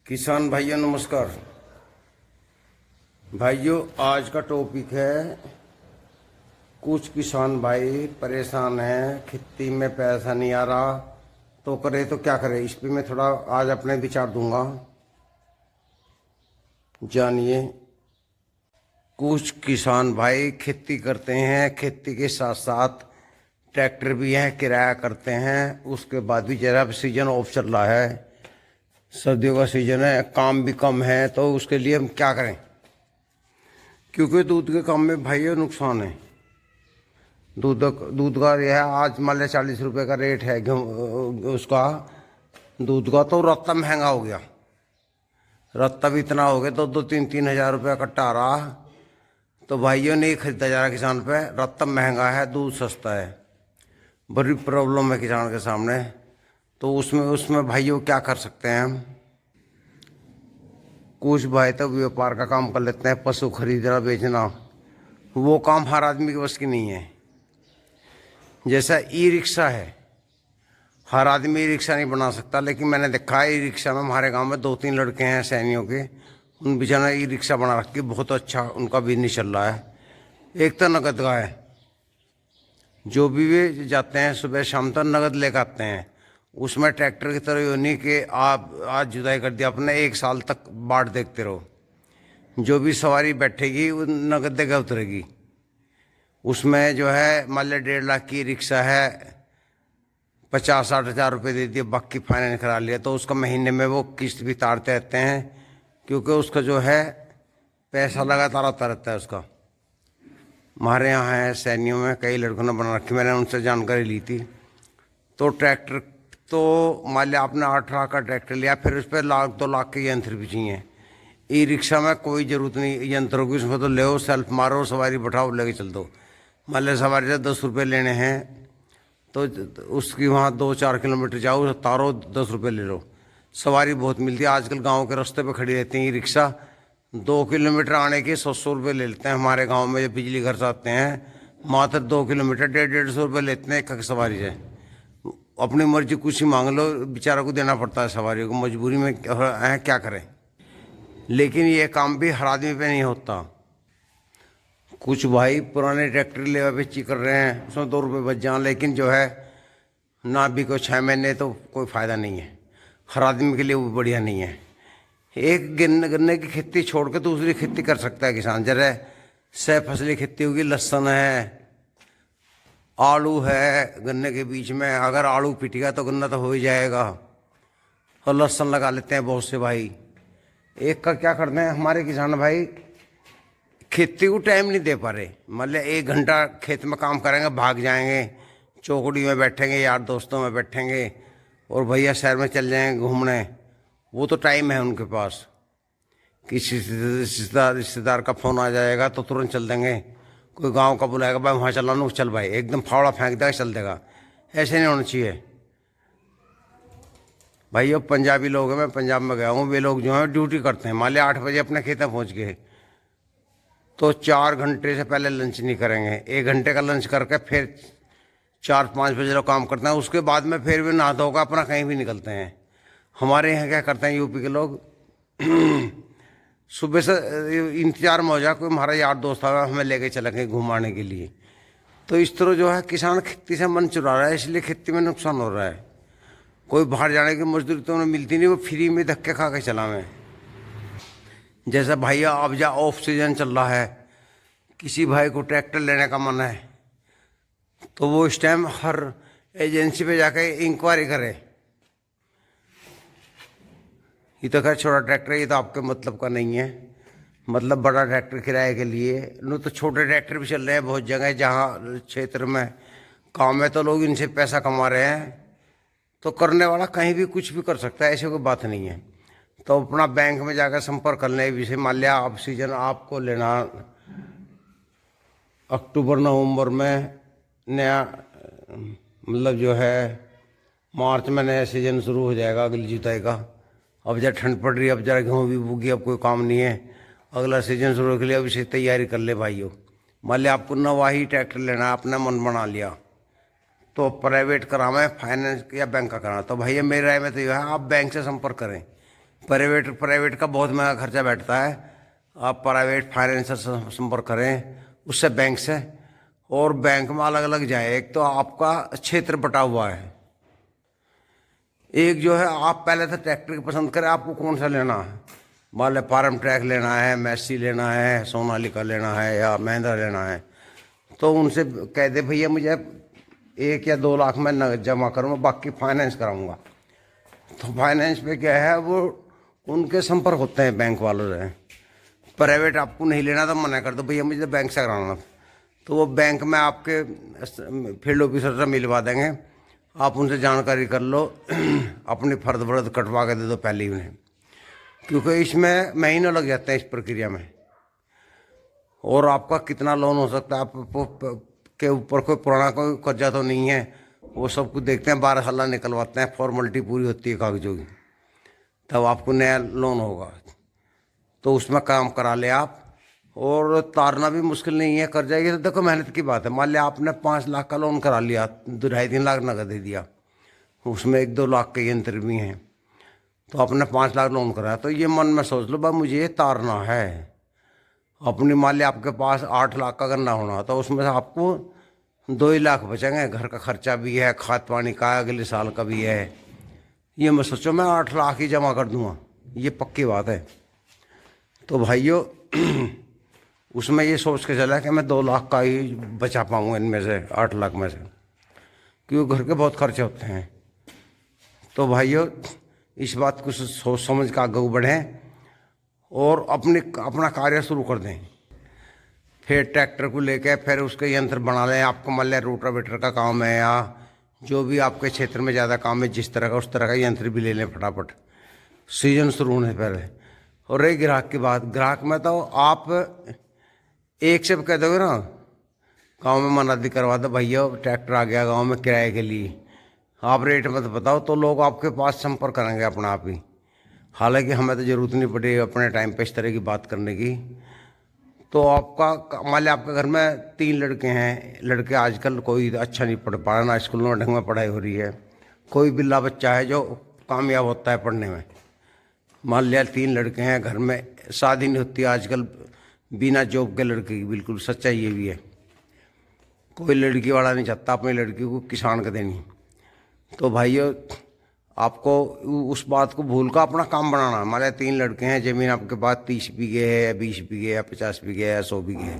किसान भाइयों नमस्कार। भाइयों आज का टॉपिक है, कुछ किसान भाई परेशान हैं, खेती में पैसा नहीं आ रहा तो करे तो क्या करे। इस पे मैं थोड़ा आज अपने विचार दूंगा, जानिए। कुछ किसान भाई खेती करते हैं, खेती के साथ साथ ट्रैक्टर भी हैं, किराया करते हैं। उसके बाद भी जरा सीजन ऑफ चल रहा है, सर्दियों का सीजन है, काम भी कम है, तो उसके लिए हम क्या करें। क्योंकि दूध के काम में भाई नुकसान है। दूध दूध का यह है, आज मान लिया 40 रुपये का रेट है उसका दूध का, तो रत्ता महंगा हो गया। रत्ता भी इतना हो गया, तो 2-3 हज़ार रुपया कट्टा आ रहा, तो भाइयों नहीं खरीदा जा रहा किसान पे। रत्ता महंगा है, दूध सस्ता है, बड़ी प्रॉब्लम है किसान के सामने। तो उसमें भाइयों क्या कर सकते हैं हम। कुछ भाई तो व्यापार का काम कर लेते हैं, पशु खरीदना बेचना, वो काम हर आदमी के बस की नहीं है। जैसा ई रिक्शा है, हर आदमी ई रिक्शा नहीं बना सकता, लेकिन मैंने देखा है ई रिक्शा में हमारे गांव में 2-3 लड़के हैं सैनियों के, उन बेचारा ई रिक्शा बना रखी, बहुत अच्छा उनका बिजनेस चल रहा है। एक तो नगद का है, जो भी वे जाते हैं सुबह शाम तक नगद लेकर आते हैं। उसमें ट्रैक्टर की तरह ये नहीं कि आप आज जुताई कर दिया अपने, 1 साल तक बाट देखते रहो। जो भी सवारी बैठेगी वो नगद देकर उतरेगी। उसमें जो है मान लिया 1.5 लाख की रिक्शा है, 50-60 हज़ार रुपये दे दिए, बाकी फाइनेंस करा लिया, तो उसका महीने में वो किस्त भी तारते रहते हैं, क्योंकि उसका जो है पैसा लगातार आता रहता है उसका। हमारे यहाँ है सैनियों में कई लड़कों ने बना रखी, मैंने उनसे जानकारी ली थी। तो ट्रैक्टर तो मान लिया आपने 8 लाख का ट्रैक्टर लिया, फिर उस पर 1-2 लाख के यंत्र भी चाहिए। ई रिक्शा में कोई ज़रूरत नहीं यंत्रों की, उसमें तो ले सेल्फ मारो, सवारी बैठाओ, लेके चल दो। मान लिया सवारी से 10 रुपये लेने हैं, तो उसकी वहाँ 2-4 किलोमीटर जाओ, तारो 10 रुपये ले लो। सवारी बहुत मिलती है, आजकल गाँव के रास्ते पर खड़ी रहती है ई रिक्शा। 2 किलोमीटर आने के 100 रुपये ले लेते हैं हमारे गाँव में, जब बिजली घर से आते हैं मात्र 2 किलोमीटर 150 रुपये लेते हैं एक सवारी से। अपनी मर्जी कुछ ही मांग लो, बेचारा को देना पड़ता है सवारियों को, मजबूरी में है, क्या करें। लेकिन ये काम भी हर आदमी पे नहीं होता। कुछ भाई पुराने ट्रैक्टर ले बेची कर रहे हैं, उसमें 2 रुपये बच जाए, लेकिन जो है ना भी को 6 महीने तो कोई फ़ायदा नहीं है, हर आदमी के लिए वो बढ़िया नहीं है। एक गन्ने की खेती छोड़ के दूसरी खेती कर सकता है किसान। जरा सह फसली खेती होगी, लहसुन है, आलू है, गन्ने के बीच में अगर आलू पिट गया तो गन्ना तो हो ही जाएगा। और लहसुन लगा लेते हैं बहुत से भाई। एक का क्या करते हैं हमारे किसान भाई, खेती को टाइम नहीं दे पा रहे। मतलब 1 घंटा खेत में काम करेंगे, भाग जाएंगे, चौकड़ी में बैठेंगे, यार दोस्तों में बैठेंगे, और भैया शहर में चल जाएंगे घूमने। वो तो टाइम है उनके पास, किसी रिश्तेदार का फ़ोन आ जाएगा तो तुरंत चल देंगे। कोई गांव का बुलाएगा, भाई वहाँ चला लो, चल भाई, एकदम फावड़ा फेंक देगा, चल देगा। ऐसे नहीं होना चाहिए भाई। अब पंजाबी लोग हैं, मैं पंजाब में गया हूँ, वे लोग जो हैं ड्यूटी करते हैं। मान लिया 8 बजे अपने खेत में पहुँच गए, तो 4 घंटे से पहले लंच नहीं करेंगे, 1 घंटे का लंच करके फिर 4-5 बजे लोग काम करते हैं। उसके बाद में फिर भी नहा धोकर अपना कहीं भी निकलते हैं। हमारे यहाँ क्या करते हैं यूपी के लोग, सुबह से इंतजार में हो जाए कोई हमारा यार दोस्त आया, हमें लेके चलेंगे घुमाने के लिए। तो इस तरह जो है किसान खेती से मन चुरा रहा है, इसलिए खेती में नुकसान हो रहा है। कोई बाहर जाने की मजदूरी तो उन्हें मिलती नहीं, वो फ्री में धक्के खा के चला मैं। जैसे भैया अब जा ऑफ सीजन चल रहा है, किसी भाई को ट्रैक्टर लेने का मन है, तो वो इस टाइम हर एजेंसी पे जाके इंक्वायरी करे। ये तो खैर छोटा ट्रैक्टर, ये तो आपके मतलब का नहीं है, मतलब बड़ा ट्रैक्टर किराए के लिए। न तो छोटे ट्रैक्टर भी चल रहे हैं बहुत जगह, जहाँ क्षेत्र में काम है तो लोग इनसे पैसा कमा रहे हैं। तो करने वाला कहीं भी कुछ भी कर सकता है, ऐसी कोई बात नहीं है। तो अपना बैंक में जाकर संपर्क कर लें विषय। मान लिया आप सीजन आपको लेना अक्टूबर नवंबर में, नया मतलब जो है मार्च में नया सीजन शुरू हो जाएगा अगली जुताई का। अब जब ठंड पड़ रही है, अब जरा गेहूँ भी उगी, अब कोई काम नहीं है, अगला सीजन शुरू के लिए अब इसे तैयारी कर ले भाइयों। मान लिया आपको नवा ही ट्रैक्टर लेना है, अपना मन बना लिया, तो प्राइवेट करावें, फाइनेंस या बैंक का कराना। तो भैया मेरी राय में तो यह है आप बैंक से संपर्क करें, प्राइवेट का बहुत महंगा खर्चा बैठता है। आप प्राइवेट फाइनेंस से संपर्क करें, उससे बैंक से, और बैंक में अलग अलग जाए। एक तो आपका क्षेत्र बटा हुआ है, एक जो है आप पहले तो ट्रैक्टर की पसंद करें, आपको कौन सा लेना है। मान लें फार्म ट्रैक लेना है, मैसी लेना है, सोनालिका लेना है या महिंद्रा लेना है, तो उनसे कह दे भैया मुझे 1 या 2 लाख मैं नगद जमा करूँगा, बाकी फाइनेंस कराऊंगा। तो फाइनेंस पे क्या है, वो उनके संपर्क होते हैं बैंक वालों से। प्राइवेट आपको नहीं लेना तो मना कर दो, भैया मुझे बैंक से कराना, तो वो बैंक में आपके फील्ड ऑफिसर से मिलवा देंगे। आप उनसे जानकारी कर लो, अपनी फर्द वर्द कटवा के दे दो पहले ही उन्हें, क्योंकि इसमें महीनों लग जाते हैं इस प्रक्रिया में। और आपका कितना लोन हो सकता है, आप के ऊपर कोई पुराना कोई कर्जा तो नहीं है, वो सब कुछ देखते हैं, 12 साल निकलवाते हैं, फॉर्मेलिटी पूरी होती है कागजों की, तब आपको नया लोन होगा। तो उसमें काम करा ले आप, और तारना भी मुश्किल नहीं है कर्जा। ये तो देखो मेहनत की बात है। मान लिया आपने 5 लाख का लोन करा लिया, 2.5-3 लाख नगद दे दिया, उसमें 1-2 लाख के यंत्र भी हैं, तो आपने 5 लाख लोन कराया, तो ये मन में सोच लो भाई मुझे ये तारना है अपनी। मान लिया आपके पास 8 लाख का गन्ना होना, तो उसमें से आपको 2 ही लाख बचेंगे, घर का खर्चा भी है, खाद पानी का अगले साल का भी है। ये मैं सोचो मैं 8 लाख ही जमा कर दूंगा, ये पक्की बात है। तो भाइयों उसमें ये सोच के चला कि मैं 2 लाख का ही बचा पाऊँगा इनमें से, 8 लाख में से, क्योंकि घर के बहुत खर्चे होते हैं। तो भाइयों इस बात को सोच समझ के आगे बढ़ें और अपना कार्य शुरू कर दें। फिर ट्रैक्टर को लेकर फिर उसके यंत्र बना लें। आपको मान लिया रोटावेटर का काम है या जो भी आपके क्षेत्र में ज़्यादा काम है जिस तरह का, उस तरह का यंत्र भी ले लें फटाफट, सीजन शुरू होने से पहले। और रही ग्राहक की बात, ग्राहक में तो आप एक से कह दोगे ना, गांव में मनादी करवा दो भैया ट्रैक्टर आ गया गांव में किराए के लिए, आप रेट मत बताओ, तो लोग आपके पास संपर्क करेंगे अपना आप ही। हालांकि हमें तो ज़रूरत नहीं पड़ी अपने टाइम पे इस तरह की बात करने की। तो आपका मान लिया आपके घर में 3 लड़के हैं, लड़के आजकल कोई अच्छा नहीं पढ़ पा रहा, ना स्कूलों में ढंग में पढ़ाई हो रही है, कोई बिल्ला बच्चा है जो कामयाब होता है पढ़ने में। मान लिया 3 लड़के हैं घर में, शादी नहीं होती आजकल बिना जॉब के लड़के की, बिल्कुल सच्चाई ये भी है। कोई लड़की वाला नहीं चाहता अपनी लड़की को किसान का देनी। तो भाइयों आपको उस बात को भूल कर अपना काम बनाना। हमारे 3 लड़के हैं, ज़मीन आपके पास 30 बीघे है या 20 बीघे या 50 बीघे या 100 बीघे है,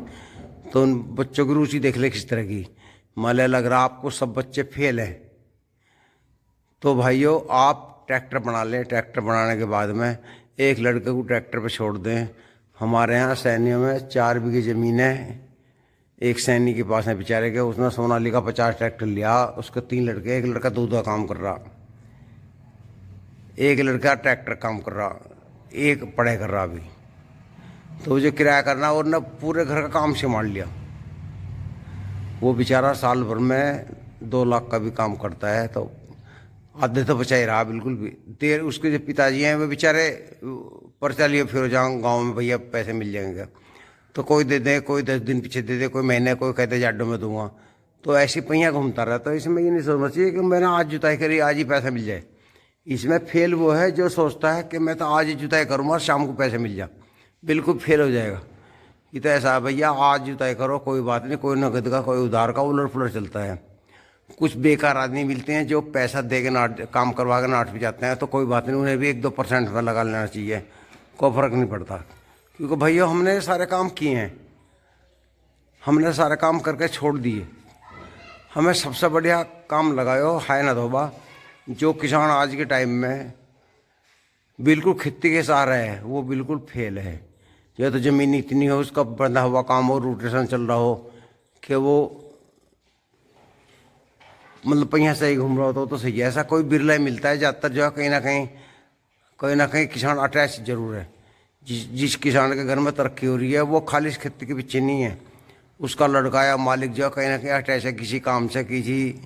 तो उन बच्चों की रुचि देख ले किस तरह की। मान लिया लग रहा आपको सब बच्चे फेल हैं, तो भाइयों आप ट्रैक्टर बना लें। ट्रैक्टर बनाने के बाद में एक लड़के को ट्रैक्टर पर छोड़ दें। हमारे यहाँ सैनियों में 4 बीघे ज़मीन है, एक सैनिक के पास है बेचारे के, उसने सोनालिका 50 ट्रैक्टर लिया, उसके 3 लड़के, एक लड़का दूध का काम कर रहा, एक लड़का ट्रैक्टर काम कर रहा, एक पढ़ाई कर रहा अभी। तो जो किराया करना और न पूरे घर का काम संभाल लिया। वो बेचारा साल भर में 2 लाख का भी काम करता है, तो आधे तो बचा ही रहा बिल्कुल भी। देर उसके जो पिताजी हैं वे बेचारे पर्चा लिए फिर जाऊँ गाँव में भैया पैसे मिल जाएंगे, तो कोई दे दे, कोई 10 दिन पीछे दे दे, कोई महीने, कोई कहते जाडो में दूंगा। तो ऐसी पहिया घूमता रहा। तो इसमें ये नहीं सोचना चाहिए कि मैंने आज जुताई करी आज ही पैसा मिल जाए। इसमें फेल वो है जो सोचता है कि मैं तो आज ही जुताई करूँगा शाम को पैसे मिल जाए, बिल्कुल फेल हो जाएगा। ये तो ऐसा है भैया, आज जुताई करो कोई बात नहीं, कोई नगद का कोई उधार का उलट पुलट चलता है। कुछ बेकार आदमी मिलते हैं जो पैसा दे के नाट काम करवा के नाट भी जाते हैं, तो कोई बात नहीं, उन्हें भी 1-2% में लगा लेना चाहिए, कोई फ़र्क नहीं पड़ता। क्योंकि भैया हमने सारे काम किए हैं, हमने सारे काम करके छोड़ दिए। हमें सबसे बढ़िया काम लगायो है ना धोबा। जो किसान आज के टाइम में बिल्कुल खेती के सहारे है वो बिल्कुल फेल है। या तो ज़मीन इतनी हो, उसका बंधा हुआ काम हो, रोटेशन चल रहा हो कि वो मतलब पहिया से ही घूम रहा हो तो सही है। ऐसा कोई बिरला ही मिलता है, ज़्यादातर जो है कहीं ना कहीं किसान अटैच जरूर है। जिस किसान के घर में तरक्की हो रही है वो खाली इस खेती के पीछे नहीं है, उसका लड़का या मालिक जो कहीं ना कहीं अटैच है किसी काम से, किसी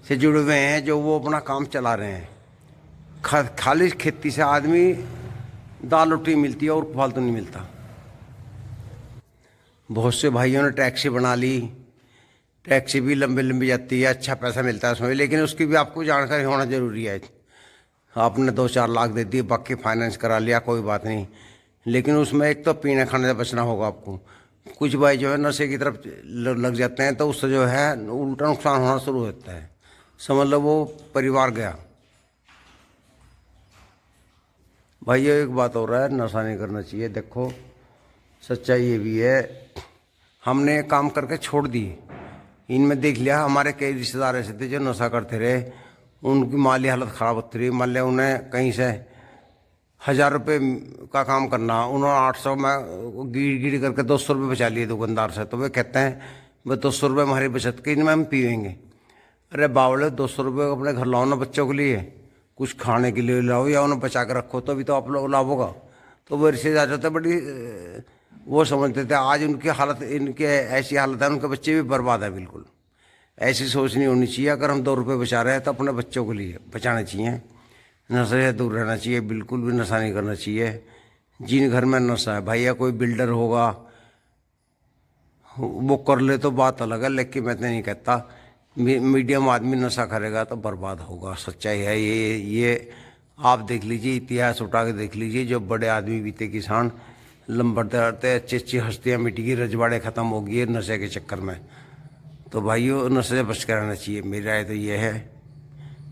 से जुड़े हुए हैं जो वो अपना काम चला रहे हैं। खाली खेती से आदमी दाल रोटी मिलती है और फालतू नहीं मिलता। बहुत से भाइयों ने टैक्सी बना ली, टैक्सी भी लंबी लंबी जाती है, अच्छा पैसा मिलता है उसमें, लेकिन उसकी भी आपको जानकारी होना ज़रूरी है। आपने 2-4 लाख दे दिए, बाकी फाइनेंस करा लिया, कोई बात नहीं। लेकिन उसमें एक तो पीने खाने से बचना होगा आपको। कुछ भाई जो है नशे की तरफ लग जाते हैं, तो उससे जो है उल्टा नुकसान होना शुरू होता है। समझ लो वो परिवार गया। भाई ये एक बात हो रहा है, नशा नहीं करना चाहिए। देखो सच्चाई ये भी है, हमने काम करके छोड़ दी। इनमें देख लिया, हमारे कई रिश्तेदार ऐसे थे जो नशा करते रहे, उनकी माली हालत ख़राब होती रही। मान लिया उन्हें कहीं से 1000 रुपये का काम करना, उन्होंने 800 में गिर करके 200 रुपये बचा लिए दुकानदार से। तो वे कहते हैं भाई 200 रुपये हमारी बचत के, इनमें हम पीएंगे। अरे बावले, 200 रुपये अपने घर लाओ ना, बच्चों के लिए कुछ खाने के लिए लाओ या उन्हें बचा के रखो, तो अभी तो आप लोग लाभ होगा। तो वो रिश्तेदार होते बड़ी वो समझते थे। आज उनकी हालत, इनके ऐसी हालत है, उनके बच्चे भी बर्बाद है। बिल्कुल ऐसी सोच नहीं होनी चाहिए। अगर हम 2 रुपये बचा रहे हैं तो अपने बच्चों के लिए बचाने चाहिए। नशे से दूर रहना चाहिए, बिल्कुल भी नशा नहीं करना चाहिए। जिन घर में नशा है भैया, कोई बिल्डर होगा वो कर ले तो बात अलग है, लेकिन मैं तो नहीं कहता। मीडियम आदमी नशा करेगा तो बर्बाद होगा। सच्चाई है ये आप देख लीजिए, इतिहास उठा के देख लीजिए। जो बड़े आदमी बीते किसान लंबड़ते रहते, अच्छी अच्छी हस्तियाँ मिट गई, रजवाड़े ख़त्म हो गए नशे के चक्कर में। तो भाइयों नशे से बच कर रहना चाहिए, मेरी राय तो ये है।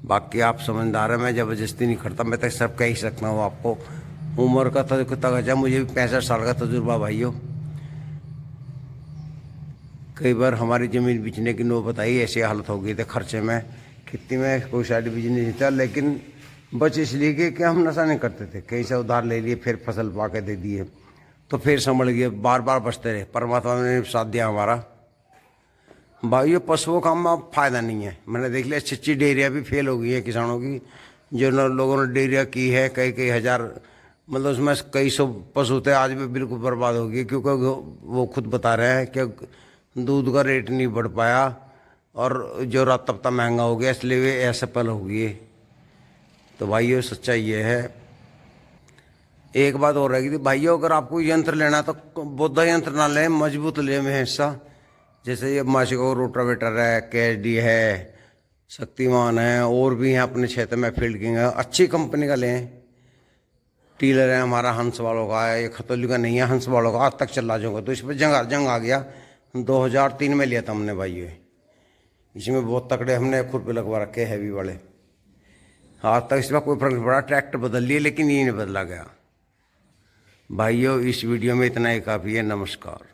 बाकी आप समझदार हैं, मैं ज़बरदस्ती नहीं करता, मैं तो सब कह ही सकता हूँ आपको। उम्र का तगजा, मुझे भी 65 साल का तजुर्बा भाइयों। कई बार हमारी ज़मीन बेचने की नौबत आई, ऐसी हालत हो गई थी खर्चे में, खेती में कोई साइड बिजनेस नहीं था। लेकिन बच इसलिए कि हम नशा नहीं करते थे। कहीं से उधार ले लिए, फिर फसल पा के दे दिए, तो फिर संभल गए। बार बार बचते रहे, परमात्मा ने साथ दिया हमारा। भाइयों पशुओं का हम फायदा नहीं है। मैंने देख लिया अच्छी अच्छी डेयरियाँ भी फेल हो गई है किसानों की। जो लोगों ने डेयरियाँ की है, कई कई हज़ार, मतलब उसमें कई सौ पशु थे, आज भी बिल्कुल बर्बाद हो गए। क्योंकि वो खुद बता रहे हैं कि दूध का रेट नहीं बढ़ पाया और जो रात तब तक महंगा हो गया, इसलिए वे असफल हो गए। तो भाइयों सच्चाई ये है। एक बात और रहेगी भाइयों, अगर आपको यंत्र लेना तो बुद्ध यंत्र ना लें, मजबूत लें हमेशा। जैसे ये माशिको रोटावेटर है, KSD है, शक्तिमान है, और भी हैं अपने क्षेत्र में फील्ड किंग है, अच्छी कंपनी का लें। टीलर है हमारा हंस वालों का है, ये खतौली का नहीं है, हंस वालों का, आज तक चला जाऊँगा। तो इस पर जंग आ गया। 2003 में लिया था हमने भाई ये। इसमें बहुत तकड़े हमने खुरपे लगवा रखे, हैवी वाले। आज तक इसमें कोई फर्क नहीं पड़ा। ट्रैक्टर बदल लिए लेकिन ये नहीं बदला गया। भाइयों इस वीडियो में इतना ही काफ़ी है। नमस्कार।